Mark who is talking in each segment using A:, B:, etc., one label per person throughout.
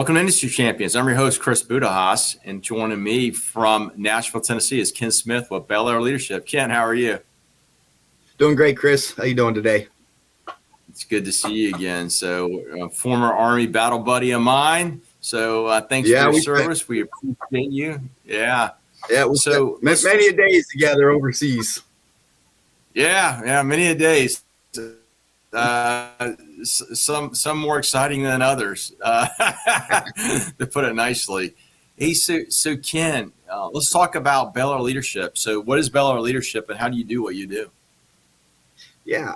A: Welcome to Industry Champions. I'm your host, Chris Budihas, and joining me from Nashville, Tennessee is Ken Smith with Belair Leadership. Ken, how are you?
B: Doing great, Chris. How you doing today?
A: It's good to see you again. So, former Army battle buddy of mine. So, thanks for your service. We appreciate you. Yeah.
B: Yeah. We spent many days together overseas.
A: Yeah. Many a days. Some more exciting than others, to put it nicely. Hey, so Ken, let's talk about Belair Leadership. So what is Belair Leadership and how do you do what you do?
B: Yeah.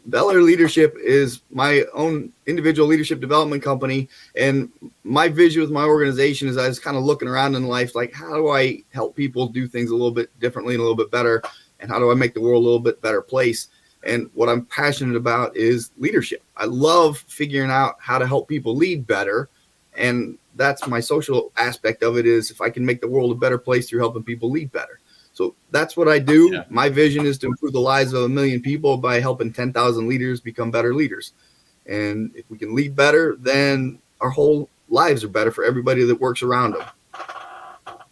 B: Belair Leadership is my own individual leadership development company. And my vision with my organization is I was kind of looking around in life, like, how do I help people do things a little bit differently and a little bit better? And how do I make the world a little bit better place? And what I'm passionate about is leadership. I love figuring out how to help people lead better. And that's my social aspect of it, is if I can make the world a better place through helping people lead better. So that's what I do. Yeah. My vision is to improve the lives of 1 million people by helping 10,000 leaders become better leaders. And if we can lead better, then our whole lives are better for everybody that works around them.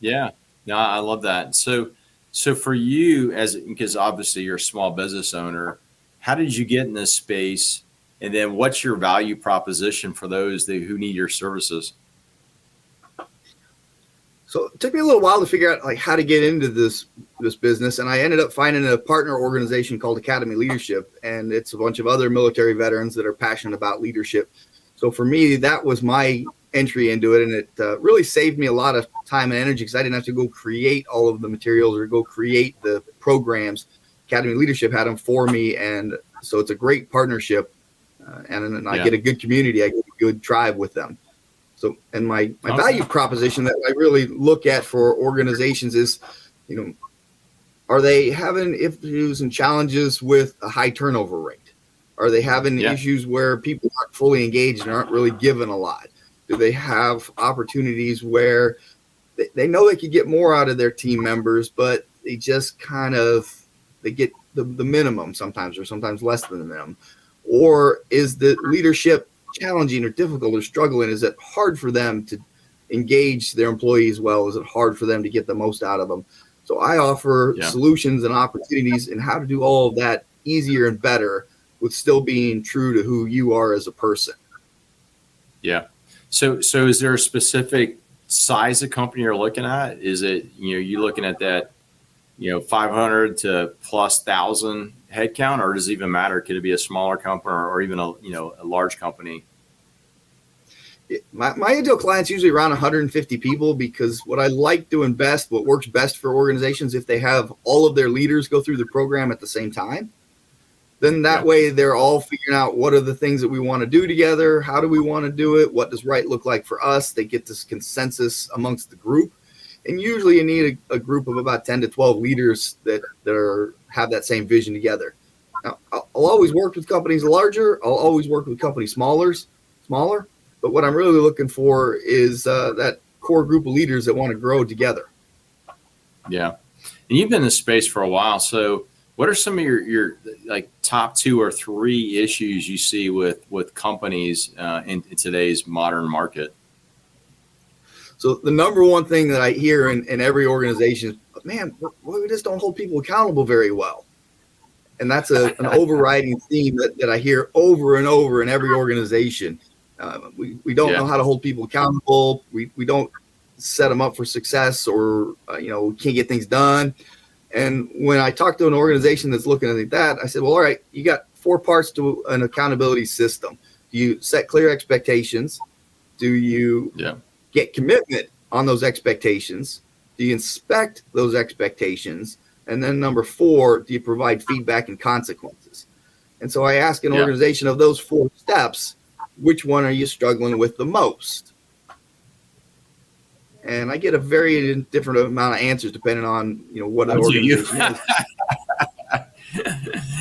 A: Yeah, no, I love that. So for you, because obviously you're a small business owner, how did you get in this space? And then what's your value proposition for those who need your services?
B: So it took me a little while to figure out how to get into this business. And I ended up finding a partner organization called Academy Leadership. And it's a bunch of other military veterans that are passionate about leadership. So for me, that was my entry into it. And it really saved me a lot of time and energy because I didn't have to go create all of the materials or go create the programs. Academy Leadership had them for me. And so it's a great partnership. And I get a good community. I get a good tribe with them. So, and my value proposition that I really look at for organizations is, are they having issues and challenges with a high turnover rate? Are they having issues where people aren't fully engaged and aren't really given a lot? Do they have opportunities where they know they could get more out of their team members, but they just they get the minimum sometimes, or sometimes less than the minimum? Or is the leadership challenging or difficult or struggling? Is it hard for them to engage their employees well? Is it hard for them to get the most out of them? So I offer solutions and opportunities in how to do all of that easier and better with still being true to who you are as a person.
A: Yeah. So is there a specific size of company you're looking at? Is it, you looking at that, 500 to plus 1,000 headcount, or does it even matter? Could it be a smaller company or even a large company?
B: My ideal client's usually around 150 people, because what I like doing best, what works best for organizations, if they have all of their leaders go through the program at the same time, then that way they're all figuring out what are the things that we want to do together. How do we want to do it? What does right look like for us? They get this consensus amongst the group. And usually you need a group of about 10 to 12 leaders that have that same vision together. Now, I'll always work with companies larger. I'll always work with companies smaller. But what I'm really looking for is that core group of leaders that want to grow together. Yeah.
A: And you've been in this space for a while. So what are some of your top 2 or 3 issues you see with companies in today's modern market?
B: So the number one thing that I hear in every organization is, man, we just don't hold people accountable very well. And that's an overriding theme that I hear over and over in every organization. We don't know how to hold people accountable. We don't set them up for success, or, we can't get things done. And when I talk to an organization that's looking at that, I said, well, all right, you got 4 parts to an accountability system. Do you set clear expectations? Do you get commitment on those expectations? Do you inspect those expectations? And then number 4, do you provide feedback and consequences? And so I ask an organization of those 4 steps, which one are you struggling with the most? And I get a very different amount of answers depending on, what an organization is.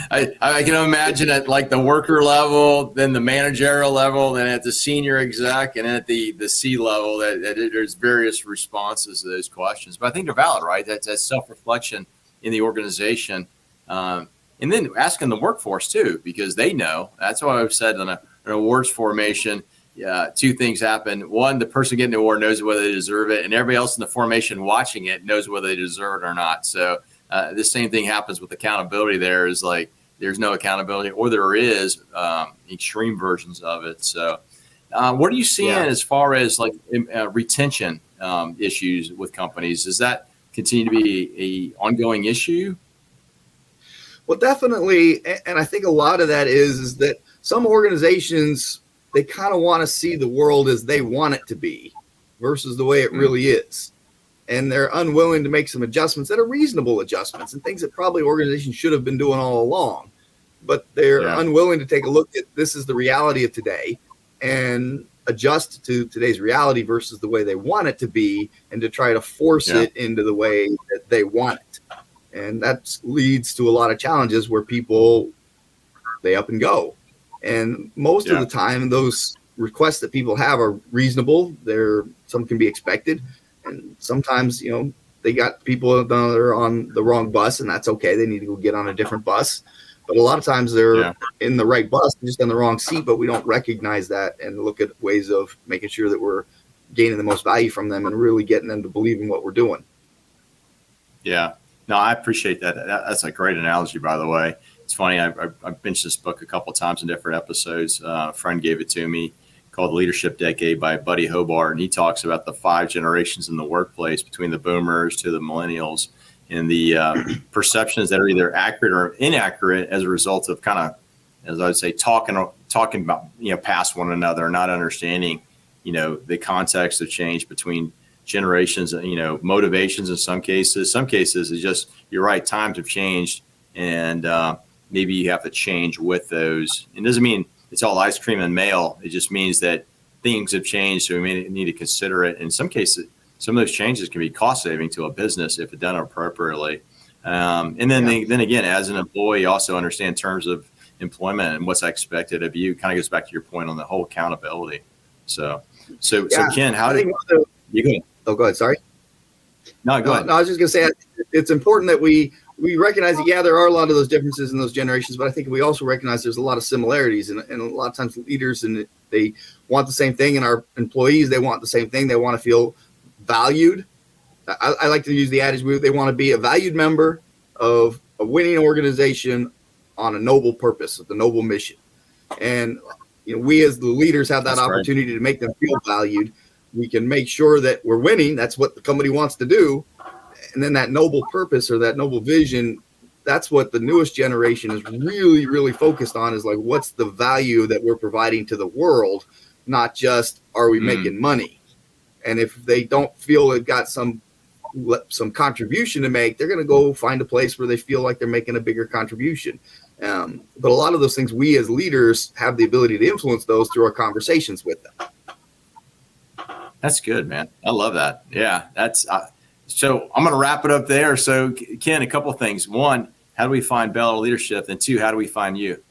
A: I can imagine at the worker level, then the managerial level, then at the senior exec, and at the C level, that there's various responses to those questions. But I think they're valid, right? That's self-reflection in the organization. And then asking the workforce too, because they know. That's what I've said on an awards formation. two things happen. One, the person getting the award knows whether they deserve it, and everybody else in the formation watching it knows whether they deserve it or not. So the same thing happens with accountability. There is like, there's no accountability, or there is extreme versions of it. So what are you seeing as far as like retention issues with companies? Does that continue to be a ongoing issue?
B: Well, definitely. And I think a lot of that is that some organizations, they kind of want to see the world as they want it to be versus the way it really is. And they're unwilling to make some adjustments that are reasonable adjustments and things that probably organizations should have been doing all along. But they're unwilling to take a look at this is the reality of today and adjust to today's reality versus the way they want it to be, and to try to force it into the way that they want it. And that leads to a lot of challenges where people, they up and go. And most of the time, those requests that people have are reasonable. Some can be expected. And sometimes, they got people that are on the wrong bus, and that's okay. They need to go get on a different bus. But a lot of times they're in the right bus, just in the wrong seat, but we don't recognize that and look at ways of making sure that we're gaining the most value from them and really getting them to believe in what we're doing.
A: Yeah. No, I appreciate that. That's a great analogy, by the way. It's funny. I've mentioned this book a couple of times in different episodes. A friend gave it to me, called Leadership Decade by Buddy Hobart. And he talks about the 5 generations in the workplace, between the boomers to the millennials, and the perceptions that are either accurate or inaccurate as a result of kind of, as I would say, talking about, past one another, not understanding, the context of change between generations, motivations in some cases. Some cases is just, you're right, times have changed, and maybe you have to change with those. It doesn't mean it's all ice cream and mail. It just means that things have changed, so we may need to consider it. In some cases, some of those changes can be cost saving to a business if done appropriately. And then again, as an employee, also understand terms of employment and what's expected of you. Kind of goes back to your point on the whole accountability. So Ken, how do you go ahead?
B: Oh, go ahead. Sorry.
A: No, go ahead.
B: No, I was just going to say it's important that we recognize that, there are a lot of those differences in those generations, but I think we also recognize there's a lot of similarities, and a lot of times leaders, and they want the same thing, and our employees, they want the same thing. They want to feel valued. I like to use the adage, they want to be a valued member of a winning organization on a noble purpose, the noble mission. And we as the leaders have that opportunity to make them feel valued. We can make sure that we're winning. That's what the company wants to do. And then that noble purpose or that noble vision, that's what the newest generation is really, really focused on, is like, what's the value that we're providing to the world, not just, are we making money? And if they don't feel they've got some contribution to make, they're going to go find a place where they feel like they're making a bigger contribution. But a lot of those things, we as leaders have the ability to influence those through our conversations with them.
A: That's good, man. I love that. Yeah, that's so I'm going to wrap it up there. So Ken, a couple of things. One, how do we find Belair Leadership? And 2, how do we find you?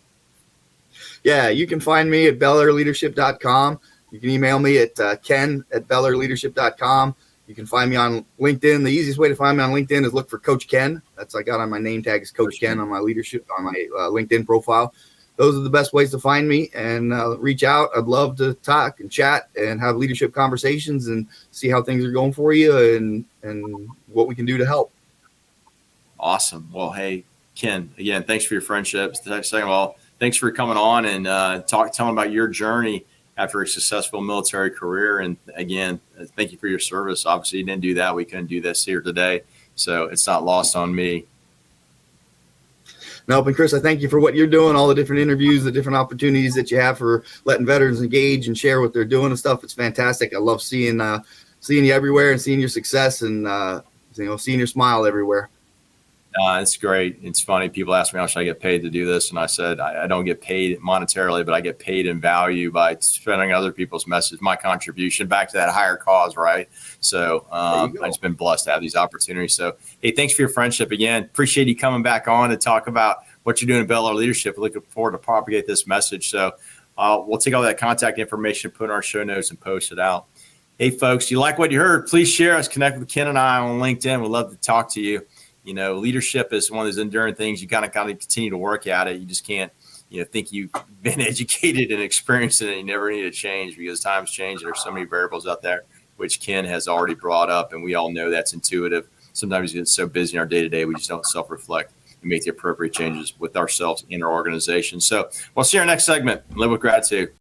B: Yeah, you can find me at belairleadership.com. You can email me at ken@belairleadership.com. You can find me on LinkedIn. The easiest way to find me on LinkedIn is look for Coach Ken. That's I got on my name tag is Coach Ken on my LinkedIn profile. Those are the best ways to find me, and reach out. I'd love to talk and chat and have leadership conversations and see how things are going for you and what we can do to help.
A: Awesome. Well, hey, Ken, again, thanks for your friendship. Second of all, thanks for coming on and telling about your journey after a successful military career. And again, thank you for your service. Obviously, you didn't do that. We couldn't do this here today. So it's not lost on me.
B: No, and Chris, I thank you for what you're doing, all the different interviews, the different opportunities that you have for letting veterans engage and share what they're doing and stuff. It's fantastic. I love seeing you everywhere and seeing your success and seeing your smile everywhere.
A: It's great. It's funny. People ask me how should I get paid to do this, and I said I don't get paid monetarily, but I get paid in value by spreading other people's message, my contribution back to that higher cause, right? So I've just been blessed to have these opportunities. So hey, thanks for your friendship again. Appreciate you coming back on to talk about what you're doing in Belair Leadership. Looking forward to propagate this message. So we'll take all that contact information, put in our show notes, and post it out. Hey, folks, you like what you heard? Please share us. Connect with Ken and I on LinkedIn. We'd love to talk to you. Leadership is one of those enduring things. You kind of continue to work at it. You just can't think you've been educated and experienced it and you never need to change because times change. There's so many variables out there, which Ken has already brought up. And we all know that's intuitive. Sometimes we get so busy in our day-to-day, we just don't self-reflect and make the appropriate changes with ourselves in our organization. So we'll see you in our next segment. Live with gratitude.